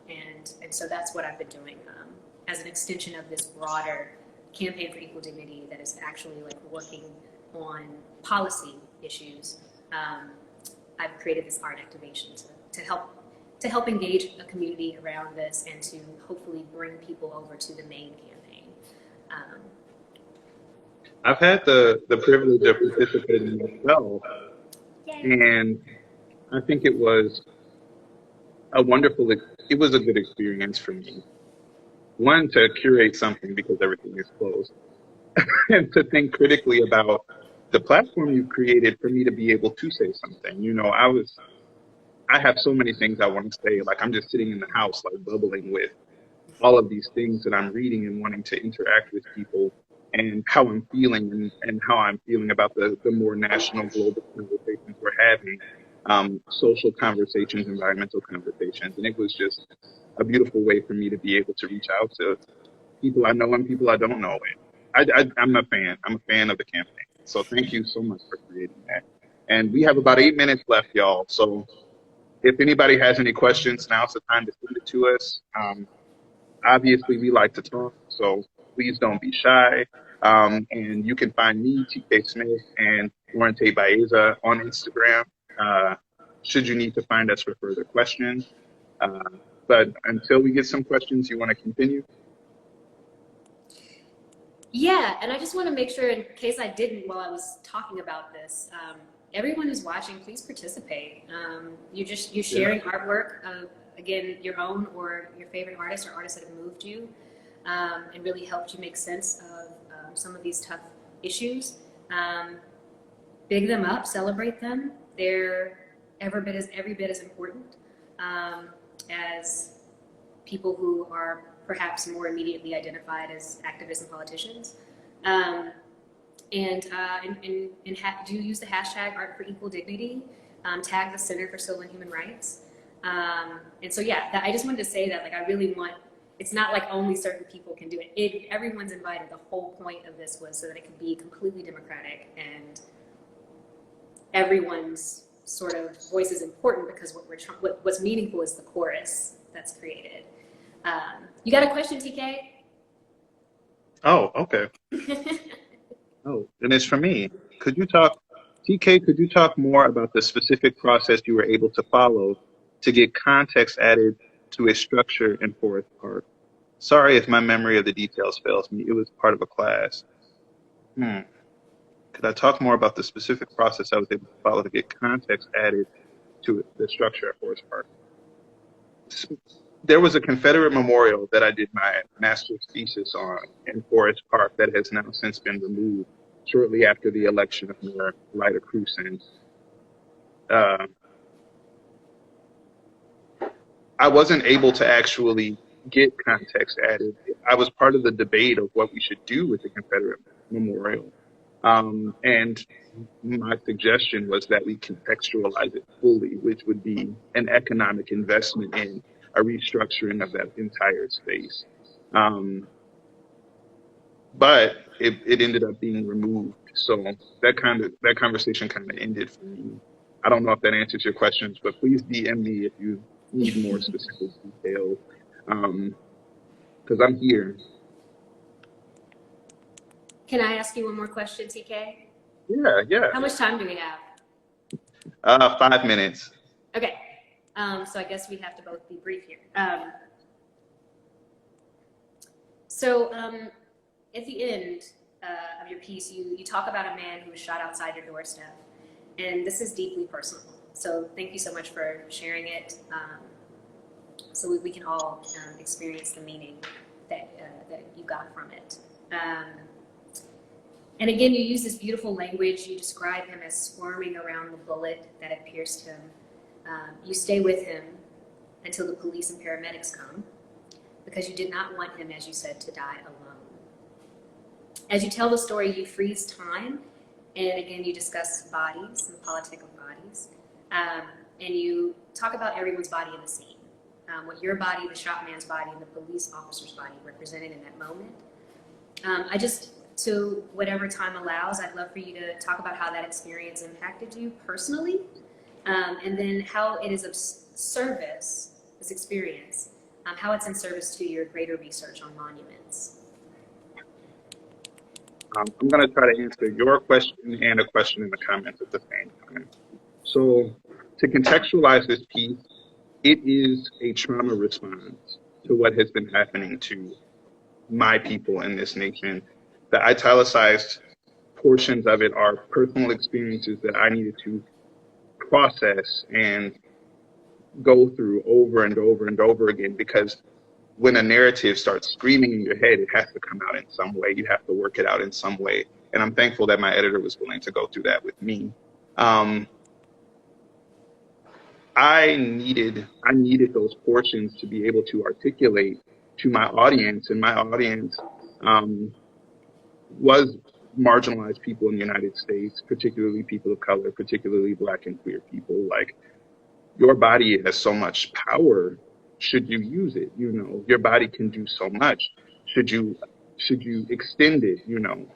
And so that's what I've been doing as an extension of this broader campaign for equal dignity that is actually like working on policy issues. I've created this art activation to help engage a community around this and to hopefully bring people over to the main campaign. I've had the privilege of participating myself, and I think it was a good experience for me. One, to curate something because everything is closed, and to think critically about the platform you've created for me to be able to say something. You know, I have so many things I want to say. Like, I'm just sitting in the house, like bubbling with all of these things that I'm reading and wanting to interact with people, and how I'm feeling and how I'm feeling about the more national, global conversations we're having, social conversations, environmental conversations. And it was just a beautiful way for me to be able to reach out to people I know and people I don't know. I'm a fan. I'm a fan of the campaign. So thank you so much for creating that. And we have about 8 minutes left, y'all. So if anybody has any questions, now's the time to send it to us. Obviously, we like to talk, so please don't be shy. And you can find me, TK Smith, and Tate Baeza on Instagram, should you need to find us for further questions. But until we get some questions, you want to continue? Yeah, and I just want to make sure, in case I didn't while I was talking about this, everyone who's watching, please participate. You're sharing artwork, again, your own or your favorite artists or artists that have moved you, and really helped you make sense of some of these tough issues. Big them up, celebrate them. They're every bit as important as people who are perhaps more immediately identified as activists and politicians. Do use the hashtag Art for Equal Dignity, tag the Center for Civil and Human Rights. And so, yeah, I just wanted to say that, like, I really want, it's not like only certain people can do it. Everyone's invited. The whole point of this was so that it could be completely democratic, and everyone's sort of voice is important, because what's meaningful is the chorus that's created. You got a question, TK? Oh, okay. Oh, and it's for me. TK, could you talk more about the specific process you were able to follow to get context added to a structure in Forest Park? Sorry if my memory of the details fails me. It was part of a class. Could I talk more about the specific process I was able to follow to get context added to the structure at Forest Park? there was a Confederate memorial that I did my master's thesis on in Forest Park that has now since been removed shortly after the election of Mayor Lyda Crewson. I wasn't able to actually get context added. I was part of the debate of what we should do with the Confederate memorial. And my suggestion was that we contextualize it fully, which would be an economic investment in a restructuring of that entire space. But it ended up being removed. So that conversation kind of ended for me. I don't know if that answers your questions, but please DM me if you need more specific details, because I'm here. Can I ask you one more question, TK? Yeah. How much time do we have? 5 minutes. Okay. So I guess we have to both be brief here. At the end of your piece, you talk about a man who was shot outside your doorstep. And this is deeply personal. So thank you so much for sharing it, so we can all experience the meaning that you got from it. And again, you use this beautiful language. You describe him as squirming around the bullet that had pierced him. You stay with him until the police and paramedics come, because you did not want him, as you said, to die alone. As you tell the story, you freeze time, and again, you discuss bodies and the politic of bodies, and you talk about everyone's body in the scene, what your body, the shot man's body, and the police officer's body represented in that moment. To whatever time allows, I'd love for you to talk about how that experience impacted you personally, and then how it is of service, this experience, how it's in service to your greater research on monuments. I'm going to try to answer your question and a question in the comments at the same time. So to contextualize this piece, it is a trauma response to what has been happening to my people in this nation. The italicized portions of it are personal experiences that I needed to process and go through over and over and over again, because when a narrative starts screaming in your head, it has to come out in some way. You have to work it out in some way. And I'm thankful that my editor was willing to go through that with me. I needed those portions to be able to articulate to my audience, and my audience was marginalized people in the United States, particularly people of color, particularly Black and queer people. Like, your body has so much power. Should you use it? You know, your body can do so much. Should you extend it? You know,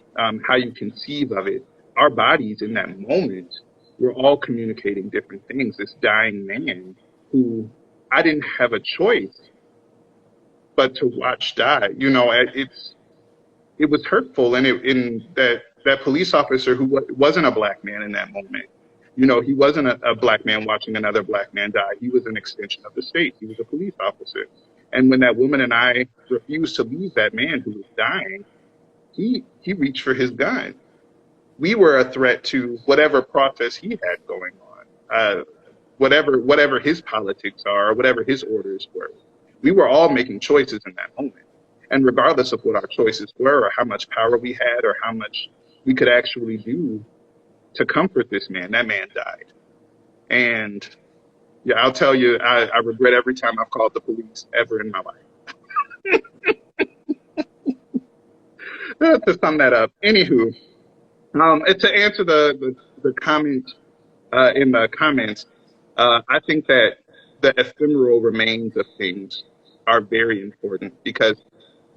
how you conceive of it. Our bodies in that moment, we're all communicating different things. This dying man who I didn't have a choice but to watch die. You know, it was hurtful, and that police officer who wasn't a Black man in that moment. You know, he wasn't a Black man watching another Black man die. He was an extension of the state. He was a police officer. And when that woman and I refused to leave that man who was dying, he reached for his gun. We were a threat to whatever process he had going on, whatever his politics are, or whatever his orders were. We were all making choices in that moment. And regardless of what our choices were, or how much power we had, or how much we could actually do to comfort this man, that man died. And yeah, I'll tell you, I regret every time I've called the police ever in my life. To sum that up. Anywho, and to answer the comment in the comments, I think that the ephemeral remains of things are very important, because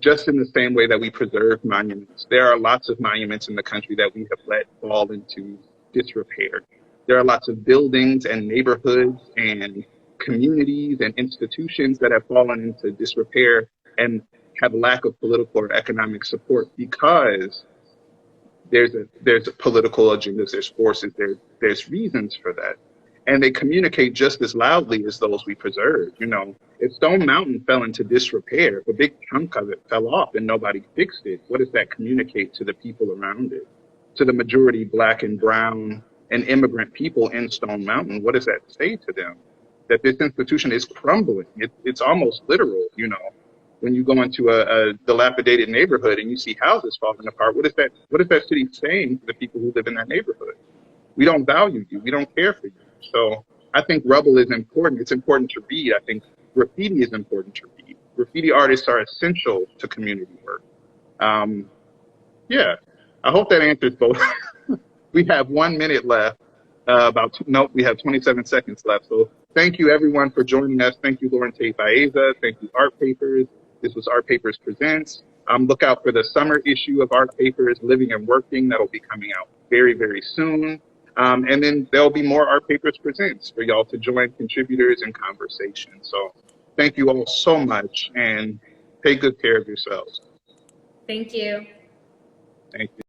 just in the same way that we preserve monuments, there are lots of monuments in the country that we have let fall into disrepair. There are lots of buildings and neighborhoods and communities and institutions that have fallen into disrepair and have lack of political or economic support, because there's political agendas, there's forces, there's reasons for that. And they communicate just as loudly as those we preserve. You know, if Stone Mountain fell into disrepair, if a big chunk of it fell off and nobody fixed it, what does that communicate to the people around it? To the majority Black and brown and immigrant people in Stone Mountain, what does that say to them? that this institution is crumbling. It's almost literal, you know. When you go into a dilapidated neighborhood and you see houses falling apart, what is that city saying to the people who live in that neighborhood? We don't value you. We don't care for you. So I think rubble is important. It's important to read. I think graffiti is important to read. Graffiti artists are essential to community work. Yeah, I hope that answers both. We have 1 minute left. We have 27 seconds left. So thank you everyone for joining us. Thank you, Lauren Tate Baeza. Thank you, Art Papers. This was Art Papers Presents. Look out for the summer issue of Art Papers, Living and Working. That'll be coming out very, very soon. And then there'll be more Art Papers Presents for y'all to join contributors and conversation. So thank you all so much, and take good care of yourselves. Thank you. Thank you.